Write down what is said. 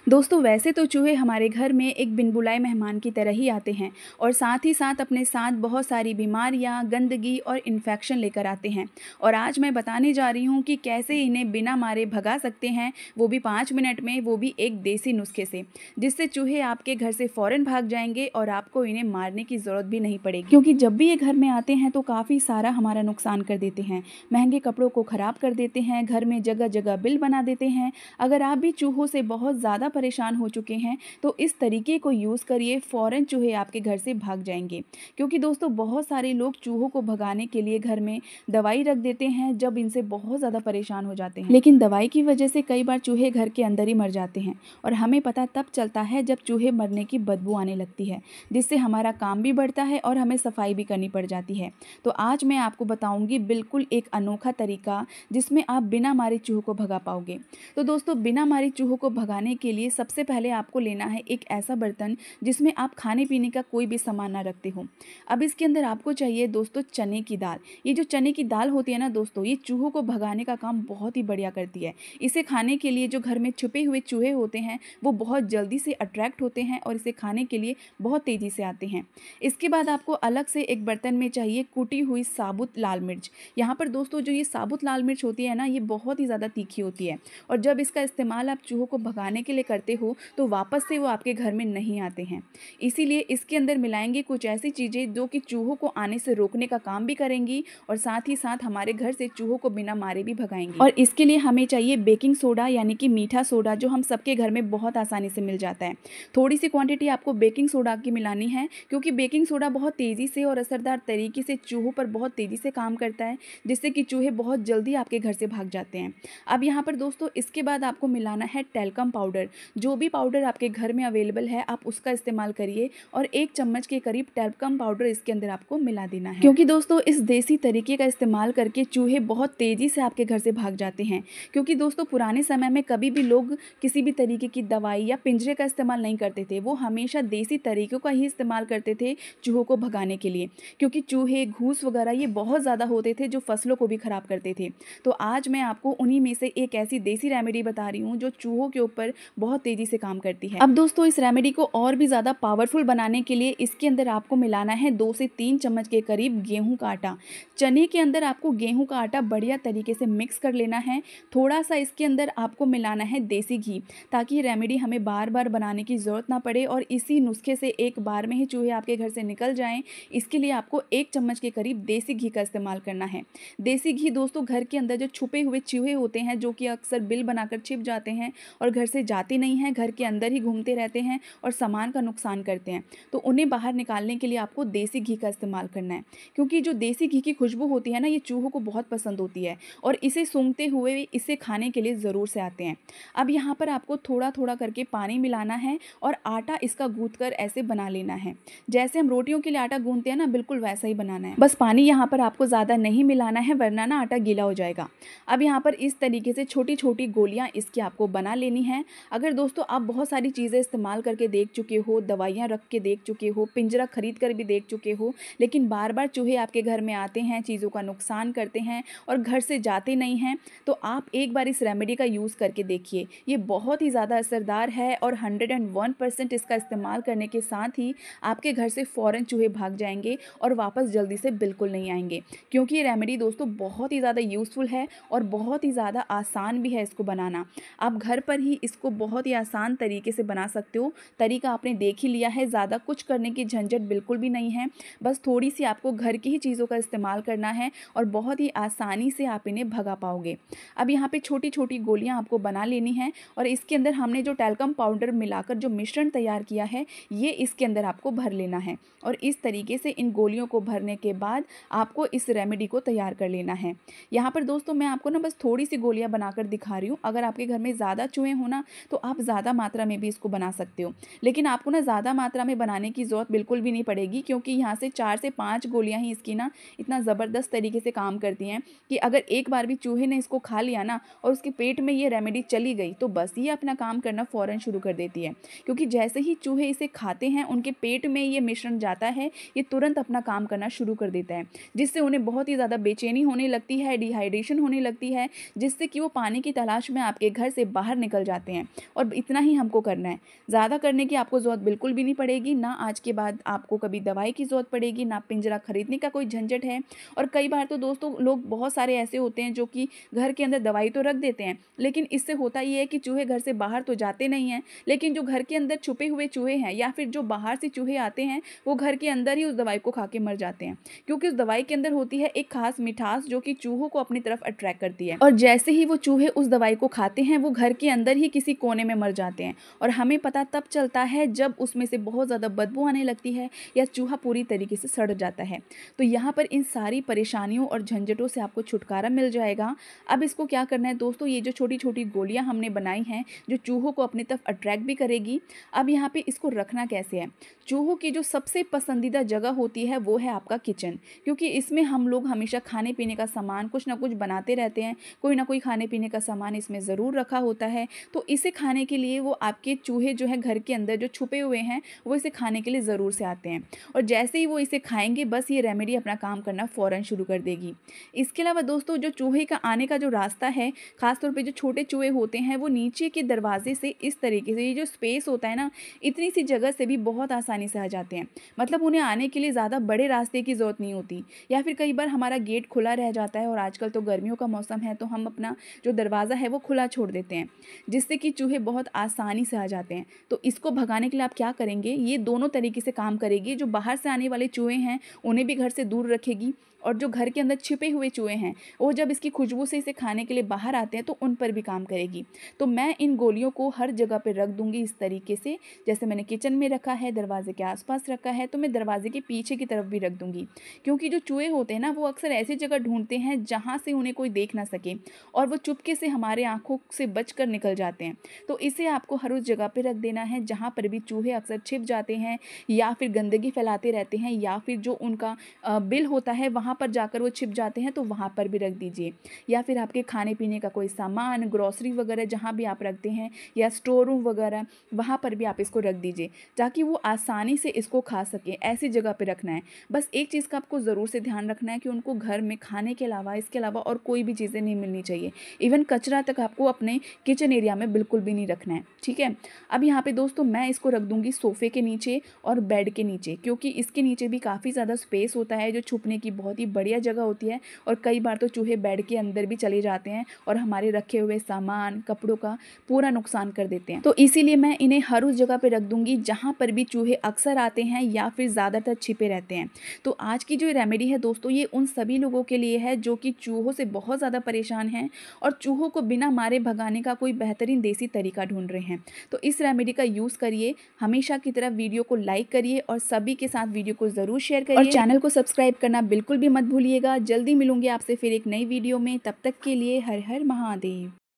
दोस्तों वैसे तो चूहे हमारे घर में एक बिन बुलाए मेहमान की तरह ही आते हैं और साथ ही साथ अपने साथ बहुत सारी बीमारियां, गंदगी और इन्फेक्शन लेकर आते हैं। और आज मैं बताने जा रही हूं कि कैसे इन्हें बिना मारे भगा सकते हैं, वो भी 5 मिनट में, वो भी एक देसी नुस्खे से, जिससे चूहे आपके घर से फ़ौरन भाग जाएंगे और आपको इन्हें मारने की ज़रूरत भी नहीं पड़ेगी। क्योंकि जब भी ये घर में आते हैं तो काफ़ी सारा हमारा नुकसान कर देते हैं, महंगे कपड़ों को ख़राब कर देते हैं, घर में जगह जगह बिल बना देते हैं। अगर आप भी चूहों से बहुत ज़्यादा परेशान हो चुके हैं तो इस तरीके को यूज़ करिए, फ़ौरन चूहे आपके घर से भाग जाएंगे। क्योंकि दोस्तों बहुत सारे लोग चूहों को भगाने के लिए घर में दवाई रख देते हैं जब इनसे बहुत ज़्यादा परेशान हो जाते हैं, लेकिन दवाई की वजह से कई बार चूहे घर के अंदर ही मर जाते हैं और हमें पता तब चलता है जब चूहे मरने की बदबू आने लगती है, जिससे हमारा काम भी बढ़ता है और हमें सफाई भी करनी पड़ जाती है। तो आज मैं आपको बताऊंगी बिल्कुल एक अनोखा तरीका जिसमें आप बिना मारे चूहों को भगा पाओगे। तो दोस्तों बिना मारे चूहों को भगाने के लिए सबसे पहले आपको लेना है एक ऐसा बर्तन जिसमें आप खाने पीने का कोई भी सामान ना रखते हो। अब इसके अंदर आपको चाहिए दोस्तों चने की दाल। ये जो चने की दाल होती है ना दोस्तों, ये चूहों को भगाने का काम बहुत ही बढ़िया करती है। इसे खाने के लिए जो घर में छुपे हुए चूहे होते हैं वो बहुत जल्दी से अट्रैक्ट होते हैं और इसे खाने के लिए बहुत तेज़ी से आते हैं। इसके बाद आपको अलग से एक बर्तन में चाहिए कुटी हुई साबुत लाल मिर्च। यहाँ पर दोस्तों जो ये साबुत लाल मिर्च होती है ना, ये बहुत ही ज़्यादा तीखी होती है और जब इसका इस्तेमाल आप चूहों को भगाने के लिए करते हो तो वापस से वो आपके घर में नहीं आते हैं। इसीलिए इसके अंदर मिलाएंगे कुछ ऐसी चीज़ें जो कि चूहों को आने से रोकने का काम भी करेंगी और साथ ही साथ हमारे घर से चूहों को बिना मारे भी भगाएंगी। और इसके लिए हमें चाहिए बेकिंग सोडा यानी कि मीठा सोडा, जो हम सबके घर में बहुत आसानी से मिल जाता है। थोड़ी सी क्वांटिटी आपको बेकिंग सोडा की मिलानी है, क्योंकि बेकिंग सोडा बहुत तेज़ी से और असरदार तरीके से चूहों पर बहुत तेज़ी से काम करता है, जिससे कि चूहे बहुत जल्दी आपके घर से भाग जाते हैं। अब यहाँ पर दोस्तों इसके बाद आपको मिलाना है टेल्कम पाउडर। जो भी पाउडर आपके घर में अवेलेबल है आप उसका इस्तेमाल करिए और 1 चम्मच के करीब टेल्कम पाउडर इसके अंदर आपको मिला देना है। क्योंकि दोस्तों इस देसी तरीके का इस्तेमाल करके चूहे बहुत तेज़ी से आपके घर से भाग जाते हैं। क्योंकि दोस्तों पुराने समय में कभी भी लोग किसी भी तरीके की दवाई या पिंजरे का इस्तेमाल नहीं करते थे, वो हमेशा देसी तरीक़ों का ही इस्तेमाल करते थे चूहों को भगाने के लिए। क्योंकि चूहे, घूस वगैरह ये बहुत ज़्यादा होते थे जो फसलों को भी ख़राब करते थे। तो आज मैं आपको उन्हीं में से एक ऐसी देसी रेमेडी बता रही हूँ जो चूहों के ऊपर बहुत तेज़ी से काम करती है। अब दोस्तों इस रेमेडी को और भी ज़्यादा पावरफुल बनाने के लिए इसके अंदर आपको मिलाना है 2 से 3 चम्मच के करीब गेहूं का आटा। चने के अंदर आपको गेहूं का आटा बढ़िया तरीके से मिक्स कर लेना है। थोड़ा सा इसके अंदर आपको मिलाना है देसी घी, ताकि ये रेमेडी हमें बार बार बनाने की ज़रूरत ना पड़े और इसी नुस्खे से एक बार में ही चूहे आपके घर से निकल जाएँ। इसके लिए आपको 1 चम्मच के करीब देसी घी का इस्तेमाल करना है। देसी घी दोस्तों घर के अंदर जो छुपे हुए चूहे होते हैं, जो कि अक्सर बिल बनाकर छिप जाते हैं और घर से जाते नहीं हैं, घर के अंदर ही घूमते रहते हैं और सामान का नुकसान करते हैं, तो उन्हें बाहर निकालने के लिए आपको देसी घी का इस्तेमाल करना है। क्योंकि जो देसी घी की खुशबू होती है ना, ये चूहों को बहुत पसंद होती है और इसे सूंघते हुए इसे खाने के लिए ज़रूर से आते हैं। अब यहाँ पर आपको थोड़ा थोड़ा करके पानी मिलाना है और आटा इसका गूँथ कर ऐसे बना लेना है। जैसे हम रोटियों के लिए आटा गूँथते हैं ना, बिल्कुल वैसा ही बनाना है। बस पानी यहाँ पर आपको ज़्यादा नहीं मिलाना है, वरना ना आटा गीला हो जाएगा। अब यहाँ पर इस तरीके से छोटी छोटी गोलियाँ इसकी आपको बना लेनी है। अगर दोस्तों आप बहुत सारी चीज़ें इस्तेमाल करके देख चुके हो, दवाइयाँ रख के देख चुके हो, पिंजरा खरीद कर भी देख चुके हो, लेकिन बार बार चूहे आपके घर में आते हैं, चीज़ों का नुकसान करते हैं और घर से जाते नहीं हैं, तो आप एक बार इस रेमेडी का यूज़ करके देखिए। ये बहुत ही ज़्यादा असरदार है और 101% इसका इस्तेमाल करने के साथ ही आपके घर से फ़ौरन चूहे भाग जाएंगे और वापस जल्दी से बिल्कुल नहीं आएंगे। क्योंकि ये रेमेडी दोस्तों बहुत ही ज़्यादा यूज़फुल है और बहुत ही ज़्यादा आसान भी है इसको बनाना। आप घर पर ही इसको बहुत ही आसान तरीके से बना सकते हो। तरीका आपने देख ही लिया है, ज़्यादा कुछ करने की झंझट बिल्कुल भी नहीं है। बस थोड़ी सी आपको घर की ही चीज़ों का इस्तेमाल करना है और बहुत ही आसानी से आप इन्हें भगा पाओगे। अब यहाँ पे छोटी छोटी गोलियाँ आपको बना लेनी है और इसके अंदर हमने जो टेल्कम पाउडर मिलाकर जो मिश्रण तैयार किया है, ये इसके अंदर आपको भर लेना है। और इस तरीके से इन गोलियों को भरने के बाद आपको इस रेमेडी को तैयार कर लेना है। यहाँ पर दोस्तों मैं आपको ना बस थोड़ी सी गोलियाँ बनाकर दिखा रही हूँ। अगर आपके घर में ज़्यादा चूहे हो ना, तो आप ज़्यादा मात्रा में भी इसको बना सकते हो, लेकिन आपको ना ज़्यादा मात्रा में बनाने की ज़रूरत बिल्कुल भी नहीं पड़ेगी, क्योंकि यहाँ से 4 से 5 गोलियाँ ही इसकी ना इतना ज़बरदस्त तरीके से काम करती हैं कि अगर एक बार भी चूहे ने इसको खा लिया ना और उसके पेट में ये रेमेडी चली गई, तो बस ये अपना काम करना फ़ौरन शुरू कर देती है। क्योंकि जैसे ही चूहे इसे खाते हैं, उनके पेट में ये मिश्रण जाता है, ये तुरंत अपना काम करना शुरू कर देता है, जिससे उन्हें बहुत ही ज़्यादा बेचैनी होने लगती है, डिहाइड्रेशन होने लगती है, जिससे कि वो पानी की तलाश में आपके घर से बाहर निकल जाते हैं और इतना ही हमको करना है। ज़्यादा करने की आपको ज़रूरत बिल्कुल भी नहीं पड़ेगी, ना आज के बाद आपको कभी दवाई की ज़रूरत पड़ेगी, ना पिंजरा खरीदने का कोई झंझट है। और कई बार तो दोस्तों लोग बहुत सारे ऐसे होते हैं जो कि घर के अंदर दवाई तो रख देते हैं, लेकिन इससे होता ये है कि चूहे घर से बाहर तो जाते नहीं हैं, लेकिन जो घर के अंदर छुपे हुए चूहे हैं या फिर जो बाहर से चूहे आते हैं, वो घर के अंदर ही उस दवाई को खा के मर जाते हैं। क्योंकि उस दवाई के अंदर होती है एक खास मिठास जो कि चूहों को अपनी तरफ अट्रैक्ट करती है, और जैसे ही वो चूहे उस दवाई को खाते हैं, वो घर के अंदर ही किसी कोने में मर जाते हैं। और हमें पता तब चलता है जब उसमें से बहुत ज़्यादा बदबू आने लगती है या चूहा पूरी तरीके से सड़ जाता है। तो यहाँ पर इन सारी परेशानियों और झंझटों से आपको छुटकारा मिल जाएगा। अब इसको क्या करना है दोस्तों, ये जो छोटी छोटी गोलियां हमने बनाई हैं जो चूहों को अपनी तरफ अट्रैक्ट भी करेगी, अब यहाँ पे इसको रखना कैसे है। चूहों की जो सबसे पसंदीदा जगह होती है वो है आपका किचन, क्योंकि इसमें हम लोग हमेशा खाने पीने का सामान कुछ ना कुछ बनाते रहते हैं, कोई ना कोई खाने पीने का सामान इसमें ज़रूर रखा होता है। तो इसे खाने के लिए वो आपके चूहे जो है घर के अंदर जो छुपे हुए हैं वो इसे खाने के लिए ज़रूर से आते हैं, और जैसे ही वो इसे खाएंगे बस ये रेमेडी अपना काम करना फ़ौरन शुरू कर देगी। इसके अलावा दोस्तों जो चूहे का आने का जो रास्ता है, ख़ासतौर पे जो छोटे चूहे होते हैं, वो नीचे के दरवाजे से इस तरीके से, ये जो स्पेस होता है ना, इतनी सी जगह से भी बहुत आसानी से आ जाते हैं। मतलब उन्हें आने के लिए ज़्यादा बड़े रास्ते की ज़रूरत नहीं होती, या फिर कई बार हमारा गेट खुला रह जाता है और आजकल तो गर्मियों का मौसम है तो हम अपना जो दरवाज़ा है वो खुला छोड़ देते हैं, जिससे कि चूहे बहुत आसानी से आ जाते हैं। तो इसको भगाने के लिए आप क्या करेंगे, ये दोनों तरीके से काम करेगी। जो बाहर से आने वाले चूहे हैं उन्हें भी घर से दूर रखेगी, और जो घर के अंदर छिपे हुए चूहे हैं वो जब इसकी खुशबू से इसे खाने के लिए बाहर आते हैं तो उन पर भी काम करेगी। तो मैं इन गोलियों को हर जगह पे रख दूंगी इस तरीके से, जैसे मैंने किचन में रखा है, दरवाजे के आसपास रखा है, तो मैं दरवाजे के पीछे की तरफ भी रख दूंगी। क्योंकि जो चूहे होते हैं ना, वो अक्सर ऐसी जगह ढूंढते हैं जहाँ से उन्हें कोई देख ना सके, और वो चुपके से हमारे आंखों से बच कर निकल जाते हैं। तो इसे आपको हर उस जगह पर रख देना है जहाँ पर भी चूहे अक्सर छिप जाते हैं या फिर गंदगी फैलाते रहते हैं, या फिर जो उनका बिल होता है वहाँ पर जाकर वो छिप जाते हैं, तो वहाँ पर भी रख दीजिए। या फिर आपके खाने पीने का कोई सामान, ग्रॉसरी वगैरह जहाँ भी आप रखते हैं, या स्टोर रूम वगैरह, वहाँ पर भी आप इसको रख दीजिए ताकि वो आसानी से इसको खा सके। ऐसी जगह पे रखना है। बस एक चीज़ का आपको ज़रूर से ध्यान रखना है कि उनको घर में खाने के अलावा, इसके अलावा और कोई भी चीज़ें नहीं मिलनी चाहिए। इवन कचरा तक आपको अपने किचन एरिया में बिल्कुल भी नहीं रखना है, ठीक है। अब यहाँ पे दोस्तों मैं इसको रख दूँगी सोफ़े के नीचे और बेड के नीचे, क्योंकि इसके नीचे भी काफ़ी ज़्यादा स्पेस होता है जो छुपने की बहुत ही बढ़िया जगह होती है। और कई बार तो चूहे बेड के अंदर भी चले जाते हैं और हमारे रखे हुए सामान, कपड़ों का पूरा नुकसान कर देते हैं। तो इसीलिए मैं इन्हें हर उस जगह पे रख दूंगी जहाँ पर भी चूहे अक्सर आते हैं या फिर ज़्यादातर छिपे रहते हैं। तो आज की जो रेमेडी है दोस्तों, ये उन सभी लोगों के लिए है जो कि चूहों से बहुत ज़्यादा परेशान हैं और चूहों को बिना मारे भगाने का कोई बेहतरीन देसी तरीका ढूंढ रहे हैं। तो इस रेमेडी का यूज़ करिए। हमेशा की तरह वीडियो को लाइक करिए और सभी के साथ वीडियो को ज़रूर शेयर करिए, और चैनल को सब्सक्राइब करना बिल्कुल भी मत भूलिएगा। जल्दी मिलूंगी आपसे फिर एक नई वीडियो में, तब तक के लिए हर हर महादेव।